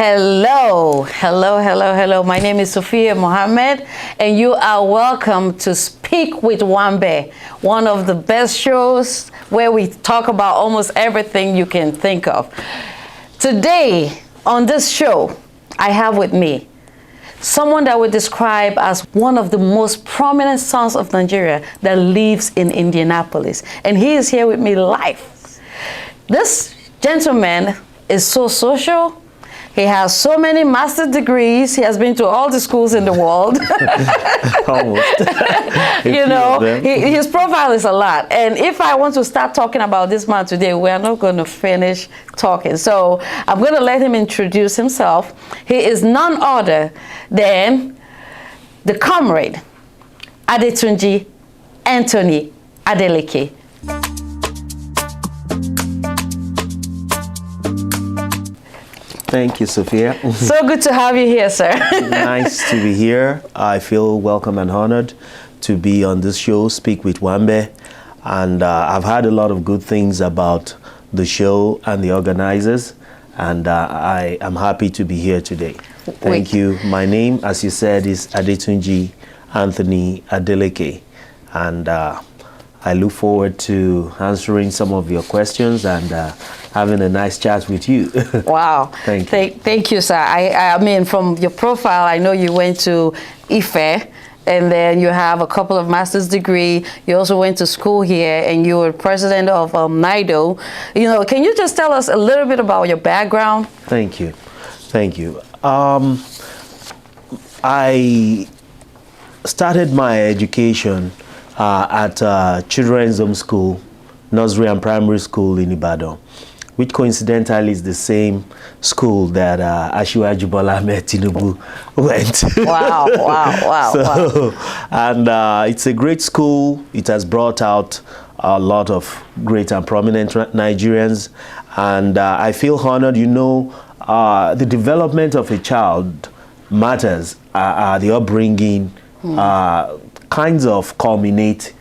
Hello, hello, hello, hello. My name is Sophia Mohammed, and you are welcome to Speak with Wambe, one of the best shows where we talk about almost everything you can think of. Today, on this show, I have with me someone that would describe as one of the most prominent sons of Nigeria that lives in Indianapolis. And he is here with me live. This gentleman is so social. He has so many master's degrees. He has been to all the schools in the world. Almost. You know, his profile is a lot. And if I want to start talking about this man today, we are not going to finish talking. So I'm going to let him introduce himself. He is none other than the comrade, Adetunji Anthony Adeleke. Thank you, Sophia. So good to have you here, sir. Nice to be here. I feel welcome and honored to be on this show, Speak with Wambe. And I've heard a lot of good things about the show and the organizers. And I am happy to be here today. Thank you. My name, as you said, is Adetunji Anthony Adeleke. And I look forward to answering some of your questions and having a nice chat with you. Wow. Thank you. Thank you, sir. I mean, from your profile, I know you went to Ife, and then you have a couple of master's degree. You also went to school here, and you were president of NIDO. You know, can you just tell us a little bit about your background? Thank you. Thank you. I started my education at Children's Home School, Nursery and Primary School in Ibadan, which coincidentally is the same school that Asiwaju Bola Ahmed Tinubu went to. Wow, wow. And it's a great school. It has brought out a lot of great and prominent Nigerians. And I feel honored. You know, the development of a child matters. The upbringing kinds of culminate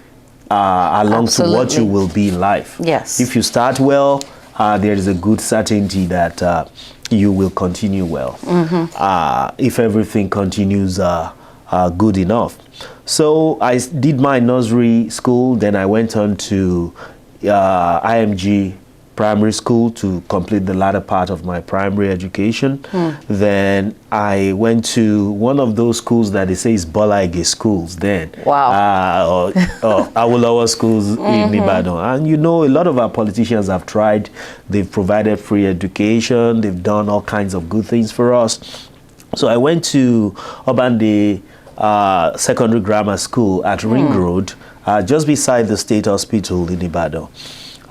along Absolutely. to what you will be in life. Yes. If you start well, there is a good certainty that you will continue well. If everything continues good enough. So I did my nursery school, then I went on to IMG Primary School to complete the latter part of my primary education. Then I went to one of those schools that they say is Bolaige schools then. Wow. Or Awolowo schools in Ibadan. And you know, a lot of our politicians have tried. They've provided free education. They've done all kinds of good things for us. So I went to Obande Secondary Grammar School at Ring Road, just beside the State Hospital in Ibadan.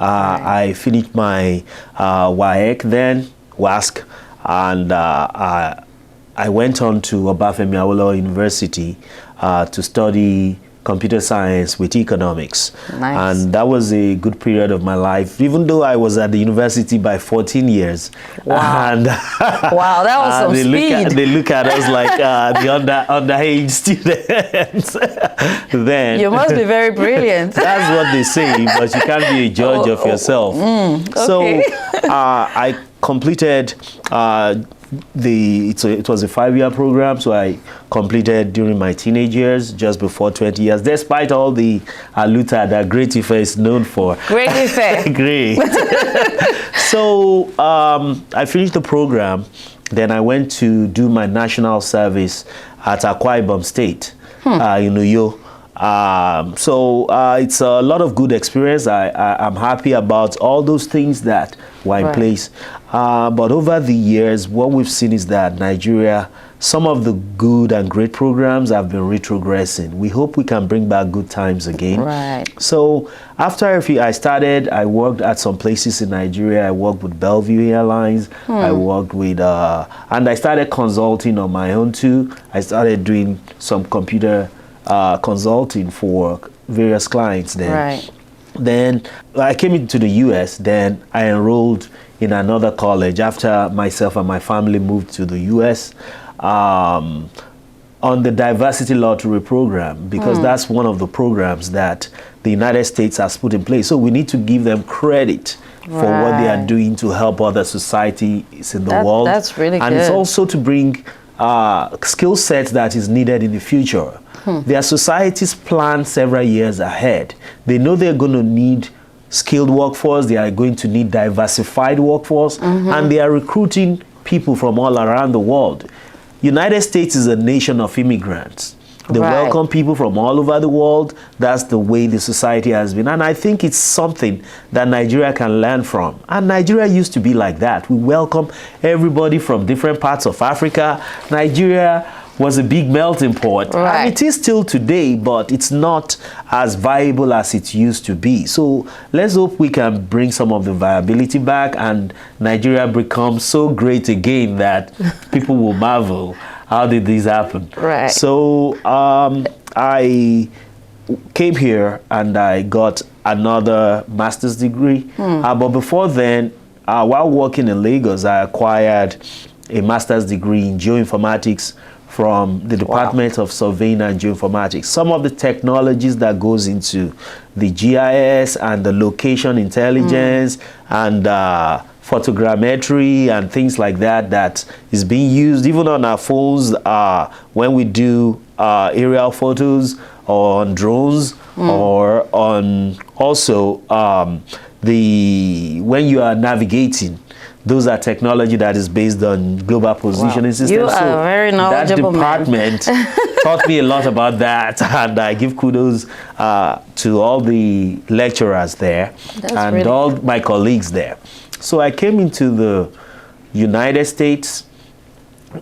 I finished my WAEC then, WASC, and I went on to Obafemi Awolowo University to study computer science with economics. Nice. And that was a good period of my life, even though I was at the university by 14 years. Wow. And Wow, that was some speed. They look at us like the underage students. Then You must be very brilliant. that's what they say, but you can't be a judge of yourself. Okay. So I completed it was a 5-year program, so I completed during my teenage years, just before 20 years, despite all the aluta that Great Ife is known for. Great Ife. Great. So I finished the program, then I went to do my national service at Akwa Ibom State in Uyo. So it's a lot of good experience. I'm happy about all those things that were in place. But over the years, what we've seen is that Nigeria, some of the good and great programs have been retrogressing. We hope we can bring back good times again. Right. So after I worked at some places in Nigeria. I worked with Bellevue Airlines. I worked with, and I started consulting on my own too. I started doing some computer consulting for various clients then. Right. Then I came into the US, then I enrolled in another college after myself and my family moved to the US. on the diversity lottery program, because that's one of the programs that the United States has put in place. So we need to give them credit for what they are doing to help other societies in the world. That's really good. And it's also to bring skill set that is needed in the future. Their societies plan several years ahead. They know they're going to need skilled workforce, they are going to need diversified workforce, and they are recruiting people from all around the world. United States is a nation of immigrants. They welcome people from all over the world. That's the way the society has been. And I think it's something that Nigeria can learn from. And Nigeria used to be like that. We welcome everybody from different parts of Africa. Nigeria was a big melting pot. And it is still today, but it's not as viable as it used to be. So let's hope we can bring some of the viability back and Nigeria becomes so great again that people will marvel. How did this happen? So I came here and I got another master's degree. But before then, while working in Lagos, I acquired a master's degree in geoinformatics from the Department of Surveying and Geoinformatics. Some of the technologies that goes into the GIS and the location intelligence and photogrammetry and things like that, that is being used even on our phones when we do aerial photos or on drones or on also when you are navigating. Those are technology that is based on global positioning systems. You are very knowledgeable. That department taught me a lot about that, and I give kudos to all the lecturers there and really all my colleagues there. So I came into the United States,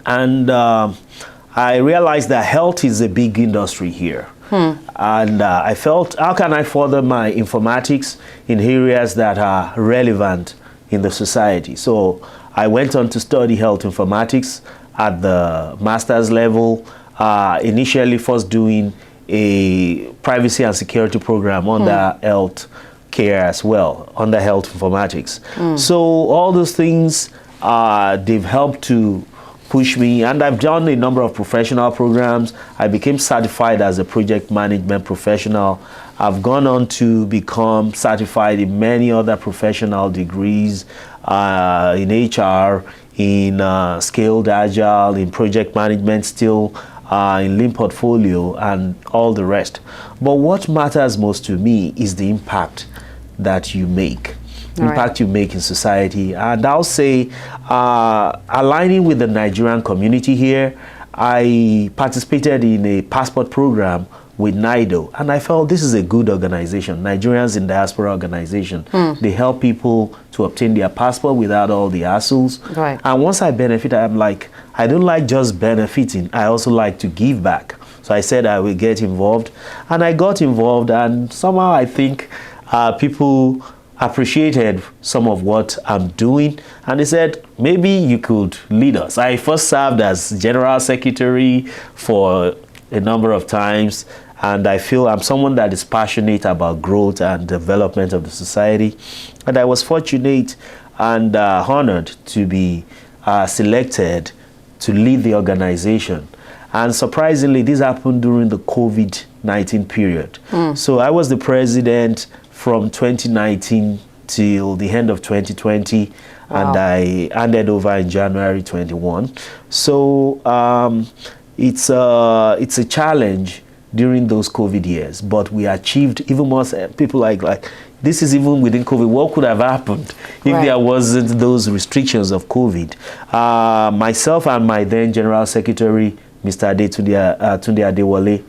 and I realized that health is a big industry here. And I felt, how can I further my informatics in areas that are relevant in the society? So I went on to study health informatics at the master's level, initially first doing a privacy and security program under health care as well, under health informatics. So all those things, they've helped to push me, and I've done a number of professional programs. I became certified as a project management professional. I've gone on to become certified in many other professional degrees, in HR, in scaled agile, in project management still, in lean portfolio, and all the rest. But what matters most to me is the impact that you make. Impact you make in society. And I'll say, aligning with the Nigerian community here, I participated in a passport program with NIDO, and I felt this is a good organization, Nigerians in Diaspora organization. They help people to obtain their passport without all the hassles. And once I benefit, I'm like, I don't like just benefiting, I also like to give back. So I said I will get involved, and I got involved, and somehow I think people appreciated some of what I'm doing, and they said maybe you could lead us. I first served as general secretary for a number of times, and I feel I'm someone that is passionate about growth and development of the society, and I was fortunate and honored to be selected to lead the organization. And surprisingly, this happened during the COVID-19 period. So I was the president from 2019 till the end of 2020, and I handed over in January 21. So it's a challenge during those COVID years, but we achieved even more. People like this is even within COVID. What could have happened if there wasn't those restrictions of COVID? Myself and my then General Secretary, Mr. Adetunji Adewale,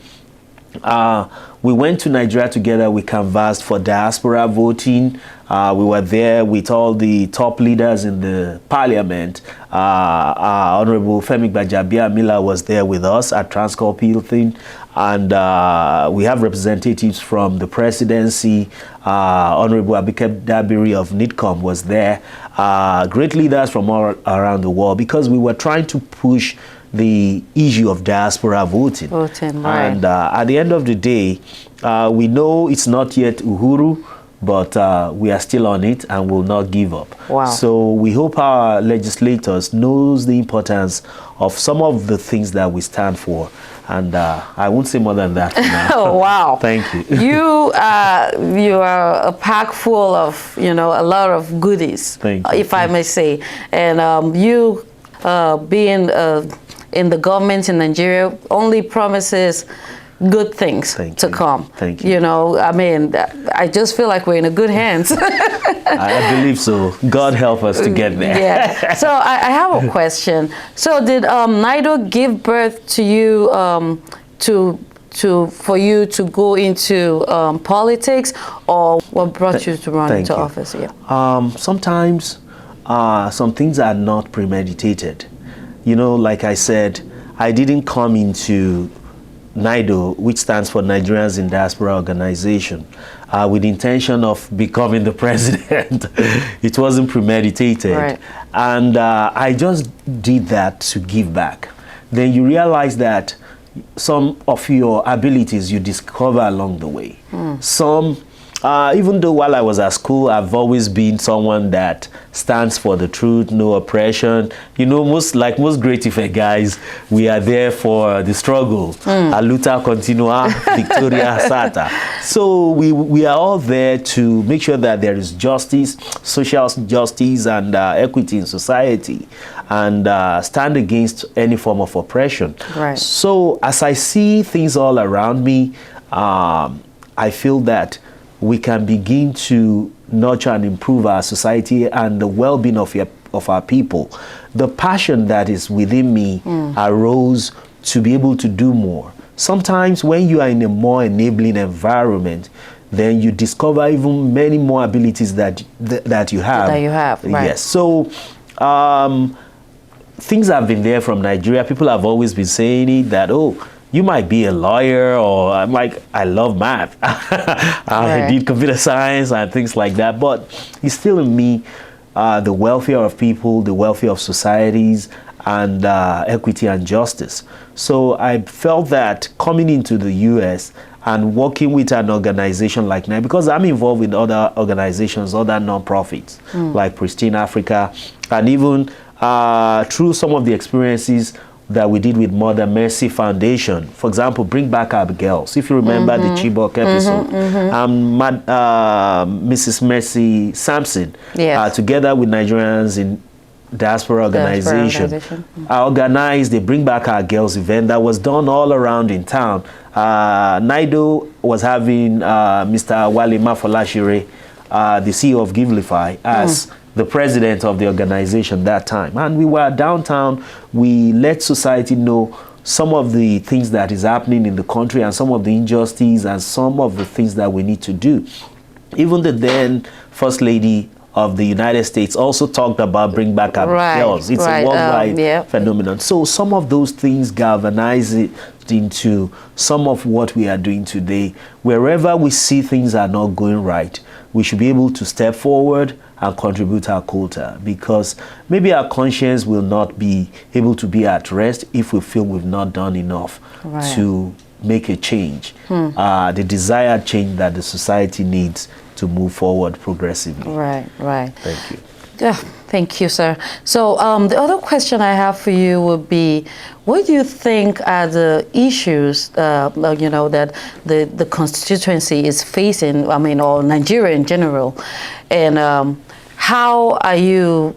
we went to Nigeria together. We canvassed for diaspora voting. We were there with all the top leaders in the parliament. Honorable Femi Gbajabiamila was there with us at Transcorp Hilton. And we have representatives from the presidency. Honorable Abike Dabiri of NIDCOM was there. Great leaders from all around the world, because we were trying to push the issue of diaspora voting. And at the end of the day, we know it's not yet Uhuru, but we are still on it and will not give up. Wow. So we hope our legislators knows the importance of some of the things that we stand for. And I won't say more than that for now. Oh, wow. Thank you. You are a pack full of, a lot of goodies, Thank you. if I may say. And you being in the government in Nigeria only promises good things to come. Thank you. I mean, I just feel like we're in a good hands. I believe so. God help us to get there. Yeah. So I have a question. So did NIDO give birth to you for you to go into politics, or what brought you to run into office? Yeah. Sometimes some things are not premeditated. Like I said, I didn't come into NIDO, which stands for Nigerians in Diaspora Organization, with the intention of becoming the president. It wasn't premeditated. Right. And I just did that to give back. Then you realize that some of your abilities you discover along the way. Some, even though while I was at school, I've always been someone that stands for the truth, no oppression. Most great Ife guys, we are there for the struggle. A luta continua, victoria sata. So we are all there to make sure that there is justice, social justice, and equity in society, and stand against any form of oppression. Right. So as I see things all around me, I feel that we can begin to nurture and improve our society and the well-being of our people. The passion that is within me arose to be able to do more. Sometimes when you are in a more enabling environment, then you discover even many more abilities that you have. That you have, right. Yes. So things have been there from Nigeria. People have always been saying it, that, you might be a lawyer, or I'm like, I love math. I did computer science and things like that, but it's still in me the welfare of people, the welfare of societies, and equity and justice. So I felt that coming into the US and working with an organization like NIDO, because I'm involved with other organizations, other non-profits, like Pristine Africa, and even through some of the experiences that we did with Mother Mercy Foundation. For example, Bring Back Our Girls. If you remember the Chibok episode, Mrs. Mercy Sampson, together with Nigerians in Diaspora Organization, organized the Bring Back Our Girls event that was done all around in town. NIDO was having Mr. Wale Mafolashire, the CEO of Givelify, as the president of the organization that time. And we were downtown. We let society know some of the things that is happening in the country, and some of the injustices, and some of the things that we need to do. Even the then First Lady of the United States also talked about Bring Back Our Girls. It's a worldwide phenomenon. So some of those things galvanize it into some of what we are doing today. Wherever we see things are not going right, we should be able to step forward and contribute our quota, because maybe our conscience will not be able to be at rest if we feel we've not done enough to make a change, the desired change that the society needs to move forward progressively. Right. Thank you. Yeah, thank you, sir. So the other question I have for you would be, what do you think are the issues, that the constituency is facing, or Nigeria in general, and how are you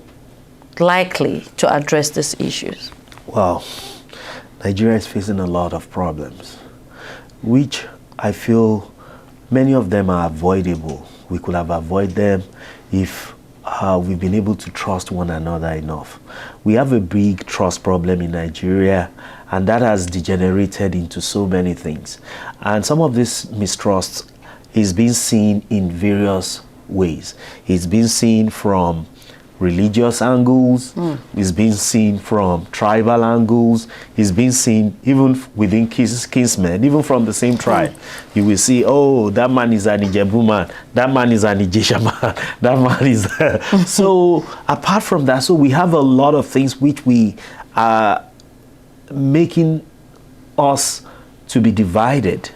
likely to address these issues? Well, Nigeria is facing a lot of problems, which I feel many of them are avoidable. We could have avoided them if we've been able to trust one another enough. We have a big trust problem in Nigeria, and that has degenerated into so many things. And some of this mistrust is being seen in various ways. It's been seen from religious angles, it's been seen from tribal angles, it's been seen even within kinsmen, even from the same tribe. You will see, oh, that man is an Ijebu man, that man is an Ijesha man, that man is... So apart from that, so we have a lot of things which we are making us to be divided,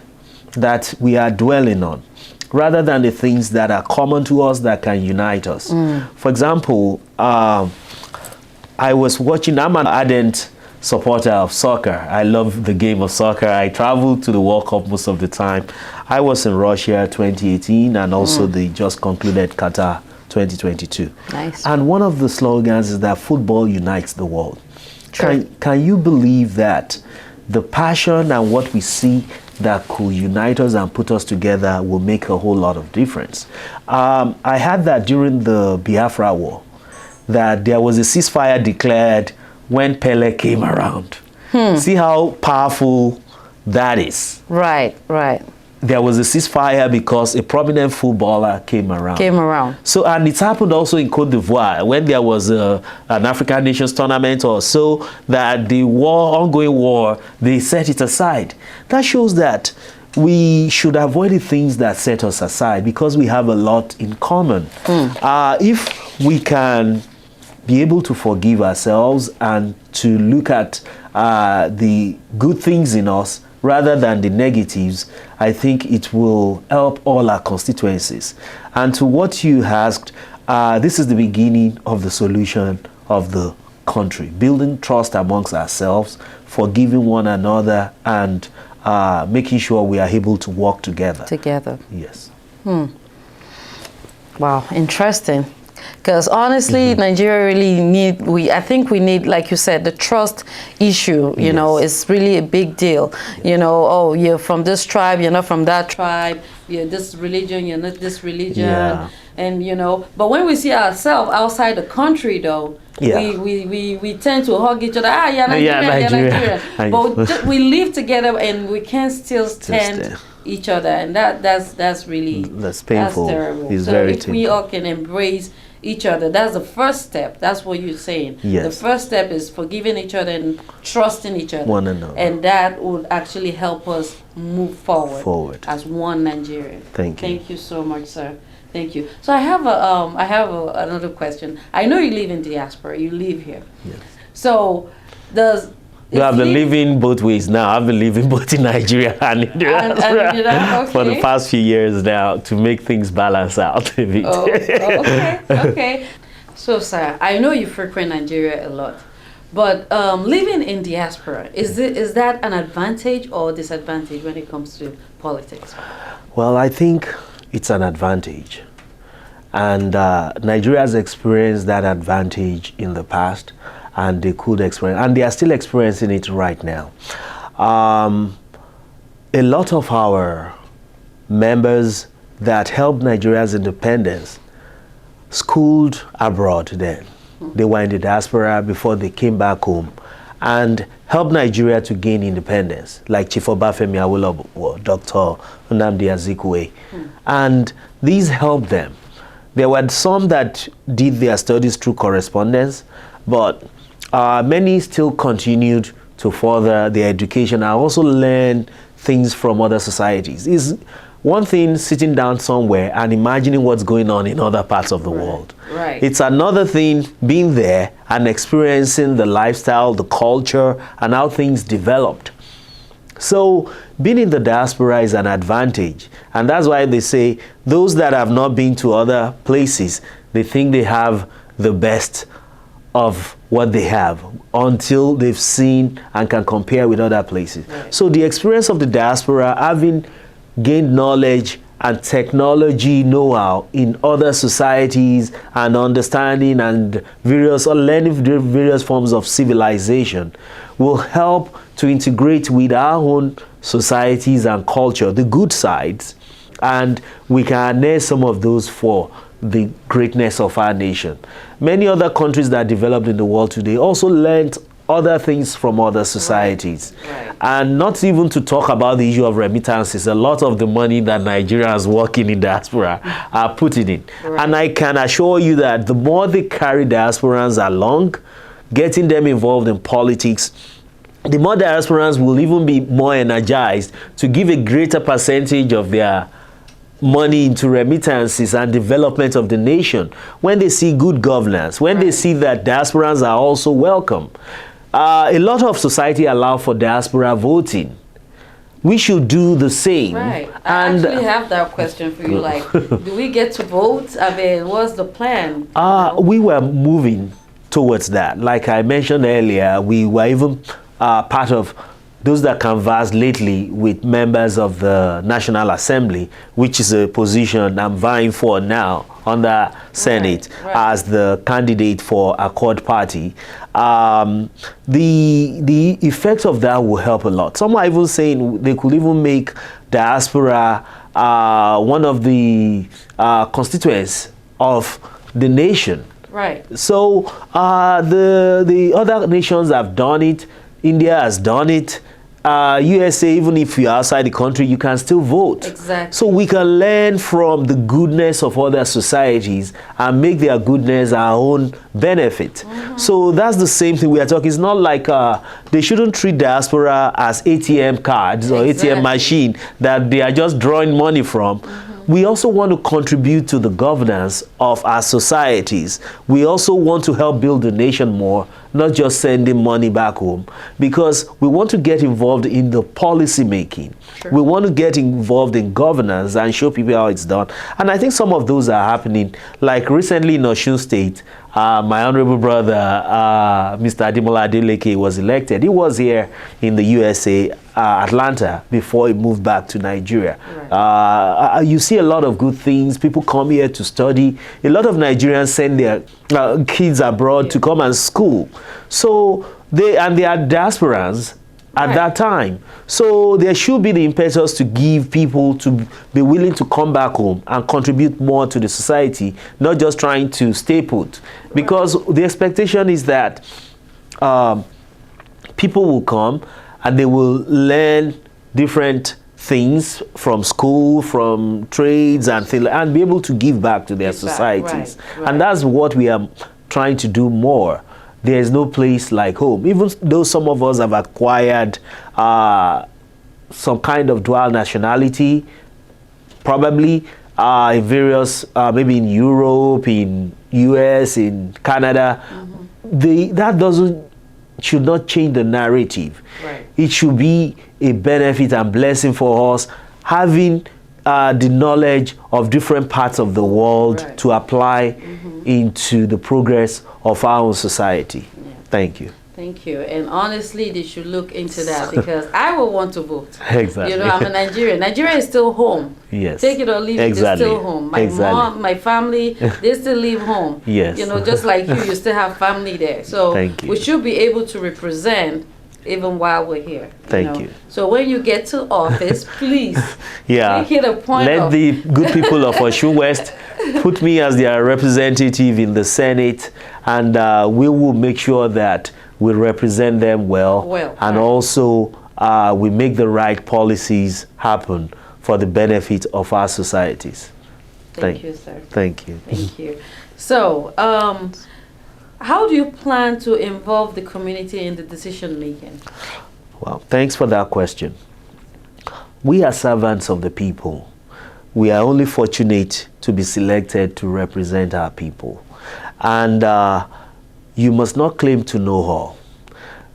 that we are dwelling on. rather than the things that are common to us that can unite us. For example, I was watching, I'm an ardent supporter of soccer. I love the game of soccer. I travel to the World Cup most of the time. I was in Russia 2018 and also the just concluded Qatar 2022. Nice. And one of the slogans is that football unites the world. Sure. Can you believe that the passion and what we see that could unite us and put us together will make a whole lot of difference? I had that during the Biafra War, that there was a ceasefire declared when Pele came around. See how powerful that is. Right, right. There was a ceasefire because a prominent footballer came around. So, and it's happened also in Cote d'Ivoire when there was an African Nations tournament or so, that the ongoing war, they set it aside. That shows that we should avoid the things that set us aside because we have a lot in common. If we can be able to forgive ourselves and to look at the good things in us rather than the negatives, I think it will help all our constituencies. And to what you asked, this is the beginning of the solution of the country, building trust amongst ourselves, forgiving one another, and making sure we are able to work together. Yes. Wow, interesting. Because honestly, Nigeria really I think we need, like you said, the trust issue, you know, is really a big deal. You know, oh, you're from this tribe, you're not from that tribe, you're this religion, you're not this religion. And, you know, but when we see ourselves outside the country, though, we tend to hug each other. Ah, yeah, Nigerian. But we live together and we can still stand each other. And that's really, that's painful. That's terrible. It's so very if we all can embrace each other, that's the first step. That's what you're saying. The first step is forgiving each other and trusting each other. One another. And that would actually help us move forward as one Nigerian. Thank you. Thank you so much, sir. Thank you. So I have another question. I know you live in diaspora. You live here. Yes. So I've been living both ways now. I've been living both in Nigeria and in diaspora for the past few years now to make things balance out a bit. Okay. So, sir, I know you frequent Nigeria a lot, but living in diaspora, is that an advantage or disadvantage when it comes to politics? Well, I think it's an advantage. And Nigeria has experienced that advantage in the past, and they could experience, and they are still experiencing it right now. A lot of our members that helped Nigeria's independence schooled abroad then. They were in the diaspora before they came back home and helped Nigeria to gain independence, like Chief Obafemi Awolowo, Dr. Nnamdi Azikiwe. And these helped them. There were some that did their studies through correspondence, but many still continued to further their education and also learn things from other societies. It's one thing sitting down somewhere and imagining what's going on in other parts of the world. It's another thing being there and experiencing the lifestyle, the culture, and how things developed. So being in the diaspora is an advantage. And that's why they say those that have not been to other places, they think they have the best of what they have until they've seen and can compare with other places. So the experience of the diaspora, having gained knowledge and technology know-how in other societies and understanding and learning various forms of civilization, will help to integrate with our own societies and culture, the good sides, and we can harness some of those for the greatness of our nation. Many other countries that developed in the world today also learned other things from other societies. And not even to talk about the issue of remittances. A lot of the money that Nigerians working in diaspora are putting in. And I can assure you that the more they carry diasporans along, getting them involved in politics, the more diasporans will even be more energized to give a greater percentage of their money into remittances and development of the nation. When they see good governance, when they see that diasporans are also welcome. A lot of society allow for diaspora voting. we should do the same. Right. I actually have that question for you. Like, do we get to vote? I mean, what's the plan? We were moving towards that. Like I mentioned earlier, we were even part of those that canvassed lately with members of the National Assembly, which is a position I'm vying for now under Senate as the candidate for Accord Party. The effects of that will help a lot. Some are even saying they could even make diaspora one of the constituents of the nation. Right. So the other nations have done it. India has done it. USA, even if you're outside the country, you can still vote. Exactly. So we can learn from the goodness of other societies and make their goodness our own benefit. So that's the same thing we are talking. It's not like they shouldn't treat diaspora as ATM cards or ATM machine that they are just drawing money from. We also want to contribute to the governance of our societies. We also want to help build the nation more, not just sending money back home, because we want to get involved in the policy making. Sure. We want to get involved in governance and show people how it's done. And I think some of those are happening. Like recently in Osun State, my honorable brother, Mr. Adeleke was elected. He was here in the USA, Atlanta, before he moved back to Nigeria. Right. You see a lot of good things. People come here to study. A lot of Nigerians send their kids abroad to come and school. So they are diasporans at that time. So there should be the impetus to give people to be willing to come back home and contribute more to the society, not just trying to stay put. Because the expectation is that people will come and they will learn different things from school, from trades and things, and be able to give back to their societies. Right. And that's what we are trying to do more. There is no place like home. Even though some of us have acquired some kind of dual nationality, probably in various, maybe in Europe, in US, in Canada, that should not change the narrative. Right. It should be a benefit and blessing for us, having the knowledge of different parts of the world to apply into the progress of our own society. Yeah. Thank you. Thank you. And honestly, they should look into that, because I will want to vote. Exactly. You know, I'm a Nigerian. Nigeria is still home. Yes. Take it or leave it, it's still home. My mom, my family, they still live home. Yes. You know, just like you still have family there. So we should be able to represent even while we're here. Thank you. So when you get to office, please make it a point Let the good people of Osun West put me as their representative in the Senate, and we will make sure that we represent them well and also we make the right policies happen for the benefit of our societies. Thank you, sir. Thank you. Thank you. So, how do you plan to involve the community in the decision making? Well, thanks for that question. We are servants of the people. We are only fortunate to be selected to represent our people. And you must not claim to know all.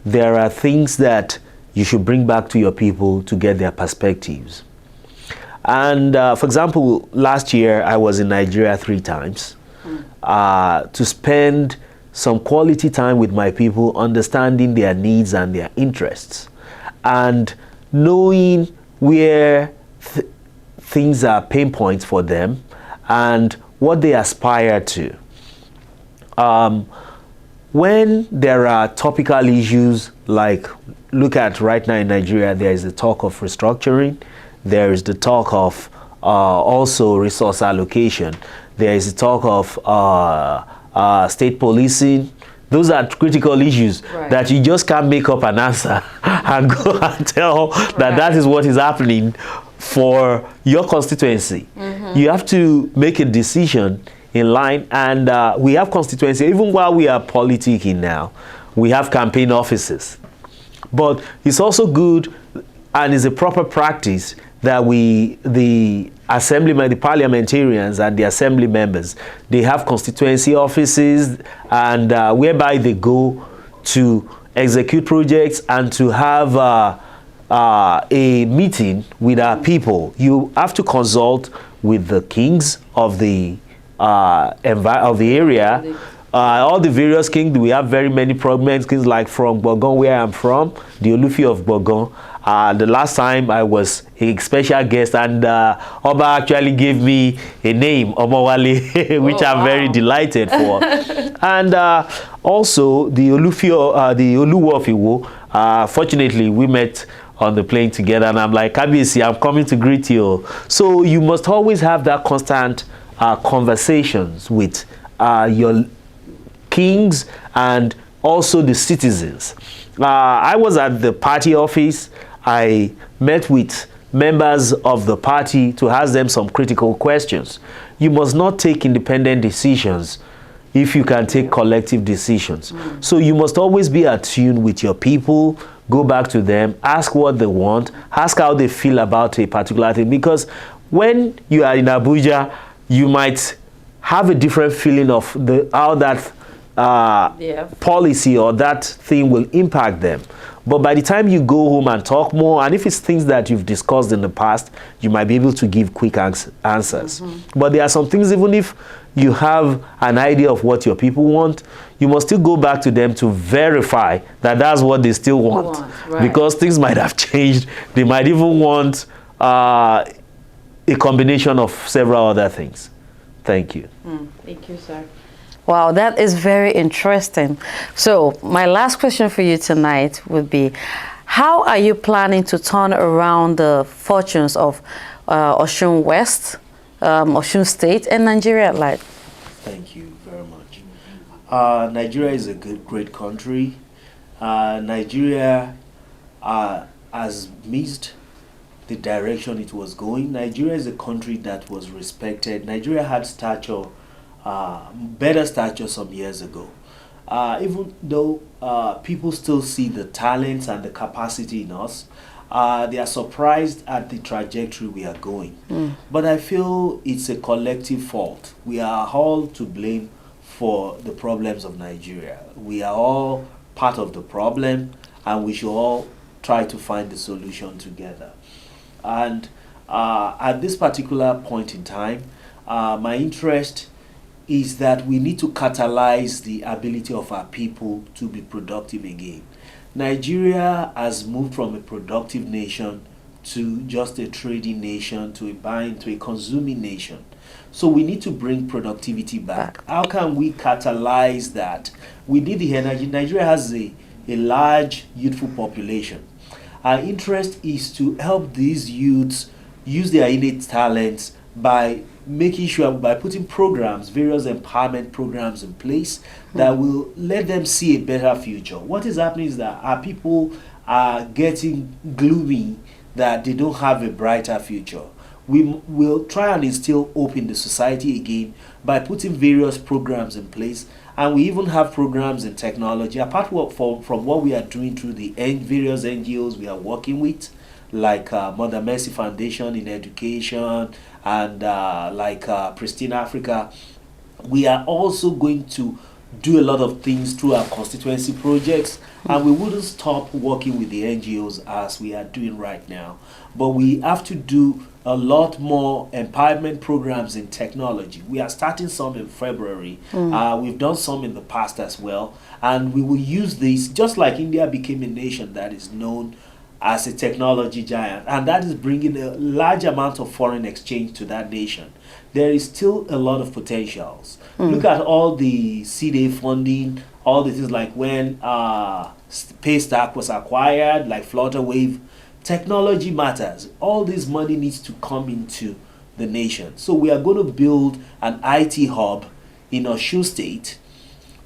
There are things that you should bring back to your people to get their perspectives. And for example, last year I was in Nigeria 3 times to spend some quality time with my people, understanding their needs and their interests, and knowing where things are pain points for them and what they aspire to. When there are topical issues, like look at right now in Nigeria, there is the talk of restructuring, there is the talk of also resource allocation, there is the talk of state policing. Those are critical issues that you just can't make up an answer and go and tell that that is what is happening for your constituency. You have to make a decision in line, and we have constituency. Even while we are politicking now, we have campaign offices. But it's also good and is a proper practice that the assemblymen, the parliamentarians and the assembly members, they have constituency offices, and whereby they go to execute projects and to have a meeting with our people, you have to consult with the kings of the area. All the various kings, we have very many prominent kings, like from Bogon, where I'm from, the Olufi of Bogon. The last time I was a special guest, and Oba actually gave me a name, Omawale, which I'm very delighted for. And also the Olufi, the Oluwo of Iwo. Fortunately, we met on the plane together, and I'm like, Kabisi, I'm coming to greet you. So you must always have that constant conversations with your kings and also the citizens. I was at the party office. I met with members of the party to ask them some critical questions. You must not take independent decisions if you can take collective decisions. So you must always be attuned with your people, go back to them, ask what they want, ask how they feel about a particular thing. Because when you are in Abuja, you might have a different feeling of how that policy or that thing will impact them. But by the time you go home and talk more, and if it's things that you've discussed in the past, you might be able to give quick answers. But there are some things, even if you have an idea of what your people want, you must still go back to them to verify that that's what they still want. Right. Because things might have changed. They might even want a combination of several other things. Thank you. Thank you, sir. Wow, that is very interesting. So my last question for you tonight would be, how are you planning to turn around the fortunes of Osun West, Osun State, and Nigeria at large? Thank you very much. Nigeria is a great country. Nigeria has missed the direction it was going. Nigeria is a country that was respected. Nigeria had stature, better stature some years ago. Even though people still see the talents and the capacity in us, they are surprised at the trajectory we are going. But I feel it's a collective fault. We are all to blame for the problems of Nigeria. We are all part of the problem, and we should all try to find the solution together. And at this particular point in time, my interest is that we need to catalyze the ability of our people to be productive again. Nigeria has moved from a productive nation to just a trading nation, to a buying, to a consuming nation. So we need to bring productivity back. How can we catalyze that? We need the energy. Nigeria has a large youthful population. Our interest is to help these youths use their innate talents by making sure, by putting programs, various empowerment programs in place that will let them see a better future. What is happening is that our people are getting gloomy, that they don't have a brighter future. We will try and instill hope in the society again by putting various programs in place, and we even have programs in technology. Apart from what we are doing through the various NGOs we are working with, like Mother Mercy Foundation in education, and like Pristine Africa, we are also going to do a lot of things through our constituency projects, and we wouldn't stop working with the NGOs as we are doing right now. But we have to do a lot more empowerment programs in technology. We are starting some in February. We've done some in the past as well, and we will use this, just like India became a nation that is known as a technology giant, and that is bringing a large amount of foreign exchange to that nation. There is still a lot of potentials. Look at all the CDA funding, all the things like when Paystack was acquired, like Flutterwave. Technology matters. All this money needs to come into the nation. So we are going to build an IT hub in Osun State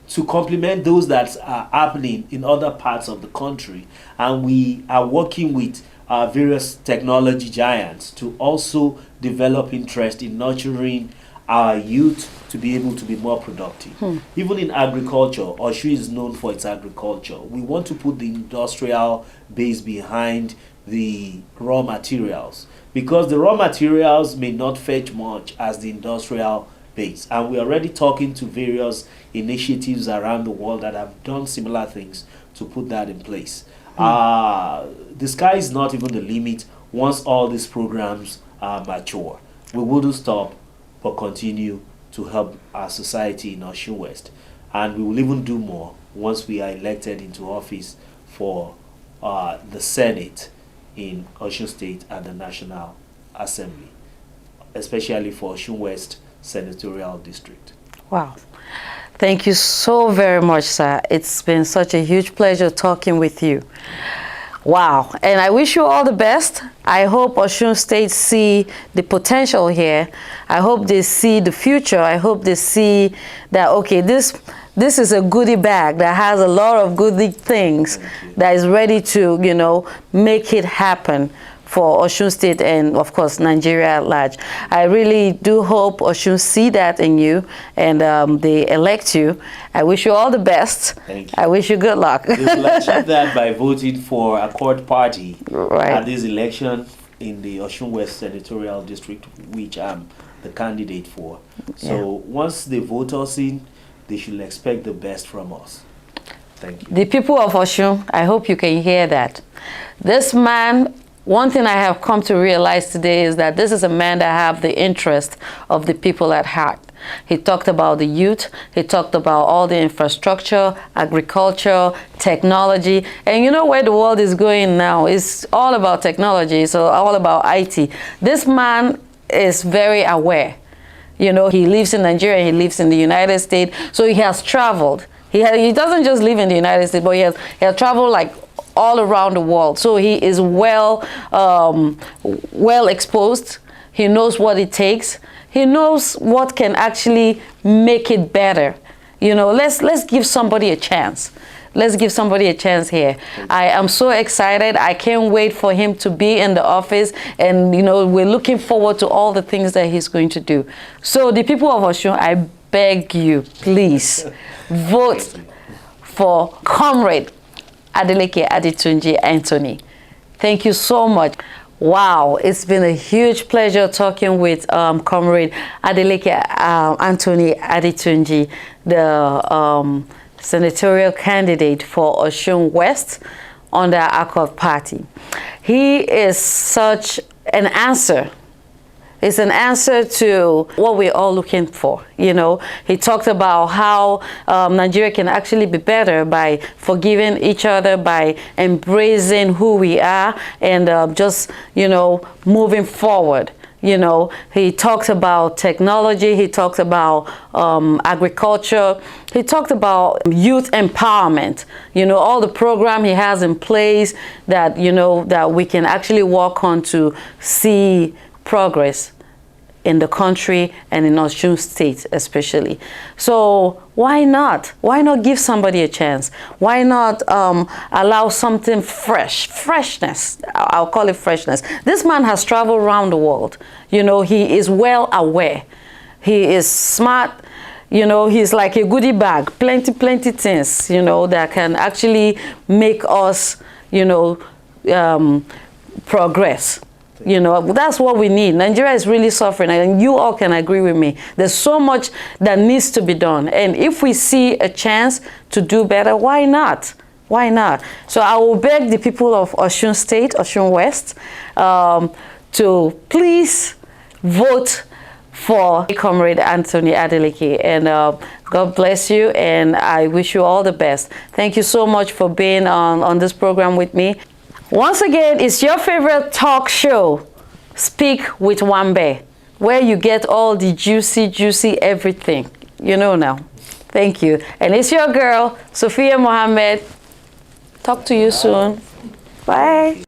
to complement those that are happening in other parts of the country. And we are working with various technology giants to also develop interest in nurturing our youth to be able to be more productive. Even in agriculture, Osun is known for its agriculture. We want to put the industrial base behind the raw materials, because the raw materials may not fetch much as the industrial base. And we're already talking to various initiatives around the world that have done similar things to put that in place. The sky is not even the limit once all these programs are mature. We wouldn't stop but continue to help our society in Osun West. And we will even do more once we are elected into office for the Senate in Osun State and the National Assembly, especially for Osun West Senatorial District. Wow. Thank you so very much, sir. It's been such a huge pleasure talking with you. Wow. And I wish you all the best. I hope Osun State see the potential here. I hope they see the future. I hope they see that, okay, this is a goodie bag that has a lot of goodie things that is ready to, you know, make it happen for Osun State and, of course, Nigeria at large. I really do hope Osun see that in you and they elect you. I wish you all the best. Thank you. I wish you good luck. They will achieve that by voting for a court party Right. at this election in the Osun West Senatorial District, which I'm the candidate for. So once they vote us in, they should expect the best from us. Thank you. The people of Osun, I hope you can hear that. This man, one thing I have come to realize today is that this is a man that have the interest of the people at heart. He talked about the youth, he talked about all the infrastructure, agriculture, technology, and you know where the world is going now. It's all about technology, so all about IT. This man is very aware. You know, he lives in Nigeria, he lives in the United States, so he has traveled. He doesn't just live in the United States, but he has traveled like all around the world. So he is well exposed. He knows what it takes. He knows what can actually make it better. You know, let's give somebody a chance. Let's give somebody a chance here. I am so excited. I can't wait for him to be in the office. And, you know, we're looking forward to all the things that he's going to do. So the people of Osun, I beg you, please, vote for Comrade Adeleke Adetunji Anthony. Thank you so much. Wow, it's been a huge pleasure talking with Comrade Adeleke Anthony Adetunji, the senatorial candidate for Osun West under Accord Party. He is such an answer. It's an answer to what we're all looking for. You know, he talked about how Nigeria can actually be better by forgiving each other, by embracing who we are, and just, you know, moving forward. You know, he talked about technology, he talked about agriculture, he talked about youth empowerment, you know, all the program he has in place that, you know, that we can actually work on to see progress in the country and in Osun State especially. So why not? Why not give somebody a chance? Why not allow something freshness? I'll call it freshness. This man has traveled around the world. You know, he is well aware. He is smart. You know, he's like a goodie bag, plenty things, you know, that can actually make us, you know, progress. You know, that's what we need. Nigeria is really suffering, and you all can agree with me. There's so much that needs to be done. And if we see a chance to do better, why not? Why not? So I will beg the people of Osun State, Osun West, to please vote for Comrade Anthony Adeleke. And God bless you, and I wish you all the best. Thank you so much for being on this program with me. Once again, it's your favorite talk show, Speak with Wambe, where you get all the juicy everything. You know now. Thank you. And it's your girl, Sophia Mohammed. Talk to you soon. Bye.